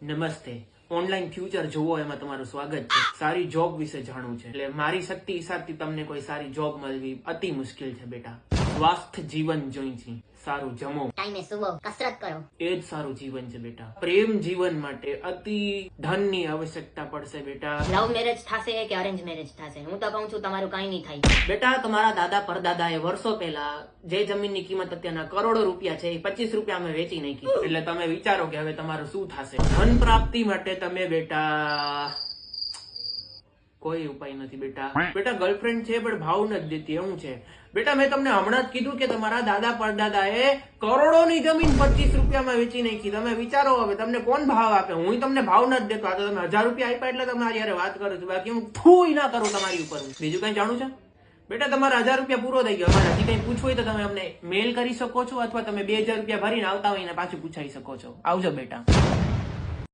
નમસ્તે. Online future જોવો એમાં તમારું સ્વાગત છે. સારી જોબ વિશે જાણવું છે એટલે મારી શક્તિ હિસાબથી તમને કોઈ સારી જોબ મળવી અતિ મુશ્કેલ છે બેટા. સ્વાસ્થ્ય જીવન જોઈ છે, સારું જમો, ટાઈમે સુવો, કસરત કરો, એ જ સારું જીવન છે બેટા. પ્રેમ જીવન માટે અતિ ધનની આવશ્યકતા પડશે બેટા. લવ મેરેજ થશે કે અરેન્જ મેરેજ થશે? હું તો કહું છું તમારું કઈ નહીં થાય. બેટા તમારા દાદા પરદાદાએ વર્ષો પહેલા જે જમીનની કિંમત અત્યારના કરોડો રૂપિયા છે એ 25 રૂપિયામાં વેચી નાખી. એટલે તમે વિચારો કે હવે તમારું શું થશે. ધન પ્રાપ્તિ માટે તમે બેટા કોઈ ઉપાય નથી બેટા. બેટા ગર્લફ્રેન્ડ છે પણ ભાવ નથી દેતી એવું છે બેટા. મેં તમને હમણાં જ કીધું કે તમારા દાદા પરદાદાએ કરોડોની જમીન 25 રૂપિયામાં વેચી નાખી. તમે વિચારો હવે તમને કોણ ભાવ આપે? હું તમને ભાવ નથી દેતો. આ તો તમે 1000 રૂપિયા આપ્યા એટલે તમારી યારે વાત કરું છું. બાકી હું ફૂઈ ના કરું તમારી ઉપર. બીજું કઈ જાણું છે બેટા? તમારા 1000 રૂપિયા પૂરો થઈ ગયો. અમારે હજી કઈ પૂછવું હોય તો તમે અમને મેલ કરી શકો છો અથવા તમે 2000 રૂપિયા ભરીને આવતા હોય ને પાછું પૂછાઈ શકો છો. આવજો બેટા.